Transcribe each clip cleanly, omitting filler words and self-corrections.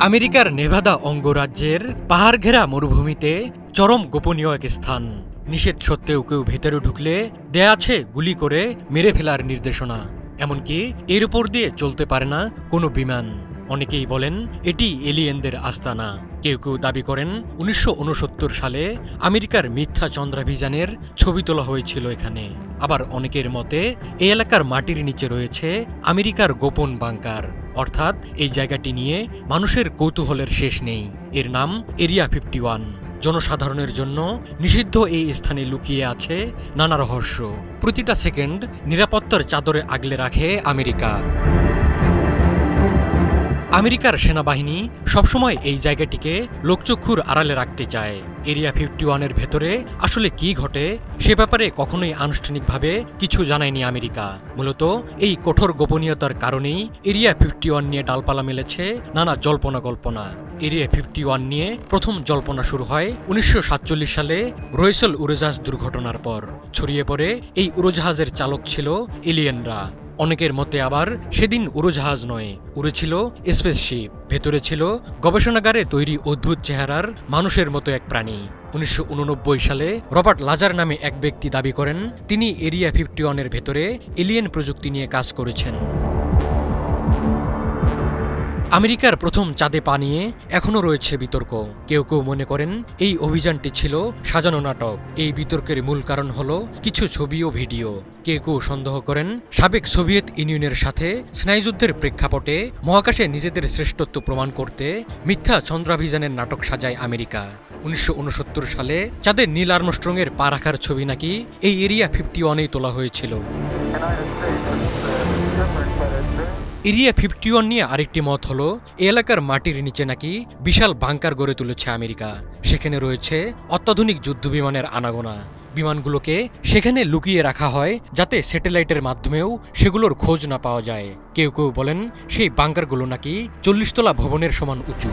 আমেরিকার নেভাদা অঙ্গরাজ্যের পাহাড় ঘেরা মরুভূমিতে চরম গোপনীয় এক স্থান। নিষেধ সত্ত্বেও কেউ ভেতরে ঢুকলে দেয়া আছে গুলি করে মেরে ফেলার নির্দেশনা। এমনকি এর উপর দিয়ে চলতে পারে না কোনো বিমান। অনেকেই বলেন এটি এলিয়েনদের আস্তানা। কেউ কেউ দাবি করেন ১৯৬৯ সালে আমেরিকার মিথ্যা চন্দ্রাভিযানের ছবি তোলা হয়েছিল এখানে। আবার অনেকের মতে এই এলাকার মাটির নিচে রয়েছে আমেরিকার গোপন বাংকার। অর্থাৎ এই জায়গাটি নিয়ে মানুষের কৌতূহলের শেষ নেই। এর নাম এরিয়া 51। জনসাধারণের জন্য নিষিদ্ধ এই স্থানে লুকিয়ে আছে নানা রহস্য। প্রতিটা সেকেন্ড নিরাপত্তার চাদরে আগলে রাখে আমেরিকা। আমেরিকার সেনাবাহিনী সবসময় এই জায়গাটিকে লোকচক্ষুর আড়ালে রাখতে চায়। এরিয়া 51-এর ভেতরে আসলে কি ঘটে সে ব্যাপারে কখনোই আনুষ্ঠানিকভাবে কিছু জানায়নি আমেরিকা। মূলত এই কঠোর গোপনীয়তার কারণেই এরিয়া 51 নিয়ে ডালপালা মেলেছে নানা জল্পনা কল্পনা। এরিয়া 51 নিয়ে প্রথম জল্পনা শুরু হয় ১৯৪৭ সালে রয়েসেল উড়োজাহাজ দুর্ঘটনার পর। ছড়িয়ে পড়ে এই উড়োজাহাজের চালক ছিল এলিয়েনরা। অনেকের মতে আবার সেদিন উড়োজাহাজ নয়, উড়েছিল স্পেসশিপ। ভেতরে ছিল গবেষণাগারে তৈরি অদ্ভুত চেহারার মানুষের মতো এক প্রাণী। ১৯৮৯ সালে রবার্ট লাজার নামে এক ব্যক্তি দাবি করেন তিনি এরিয়া 51-এর ভেতরে এলিয়েন প্রযুক্তি নিয়ে কাজ করেছেন। আমেরিকার প্রথম চাঁদে পা নিয়ে এখনও রয়েছে বিতর্ক। কেউ কেউ মনে করেন এই অভিযানটি ছিল সাজানো নাটক। এই বিতর্কের মূল কারণ হল কিছু ছবি ও ভিডিও। কেউ কেউ সন্দেহ করেন সাবেক সোভিয়েত ইউনিয়নের সাথে স্নায়ুযুদ্ধের প্রেক্ষাপটে মহাকাশে নিজেদের শ্রেষ্ঠত্ব প্রমাণ করতে মিথ্যা চন্দ্রাভিযানের নাটক সাজায় আমেরিকা। ১৯৬৯ সালে চাঁদে নীল আর্মস্ট্রংয়ের পা রাখার ছবি নাকি এই এরিয়া 51-এই তোলা হয়েছিল। এরিয়া 51 নিয়ে আরেকটি মত হলো এই এলাকার মাটির নিচে নাকি বিশাল বাংকার গড়ে তুলেছে আমেরিকা। সেখানে রয়েছে অত্যাধুনিক যুদ্ধবিমানের আনাগোনা। বিমানগুলোকে সেখানে লুকিয়ে রাখা হয় যাতে স্যাটেলাইটের মাধ্যমেও সেগুলোর খোঁজ না পাওয়া যায়। কেউ কেউ বলেন সেই বাংকারগুলো নাকি ৪০ তলা ভবনের সমান উঁচু।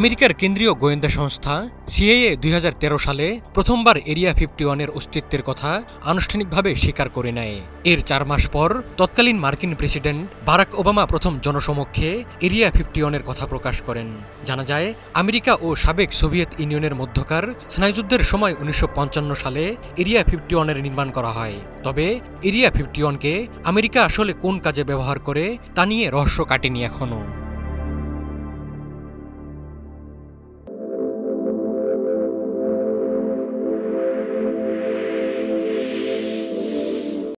আমেরিকার কেন্দ্রীয় গোয়েন্দা সংস্থা সিআইএ ২০১৩ সালে প্রথমবার এরিয়া 51-এর অস্তিত্বের কথা আনুষ্ঠানিকভাবে স্বীকার করে নেয়। এর ৪ মাস পর তৎকালীন মার্কিন প্রেসিডেন্ট বারাক ওবামা প্রথম জনসমক্ষে এরিয়া 51-এর কথা প্রকাশ করেন। জানা যায় আমেরিকা ও সাবেক সোভিয়েত ইউনিয়নের মধ্যকার স্নায়ুযুদ্ধের সময় ১৯৫৫ সালে এরিয়া 51-এর নির্মাণ করা হয়। তবে এরিয়া 51-কে আমেরিকা আসলে কোন কাজে ব্যবহার করে তা নিয়ে রহস্য কাটেনি এখনও।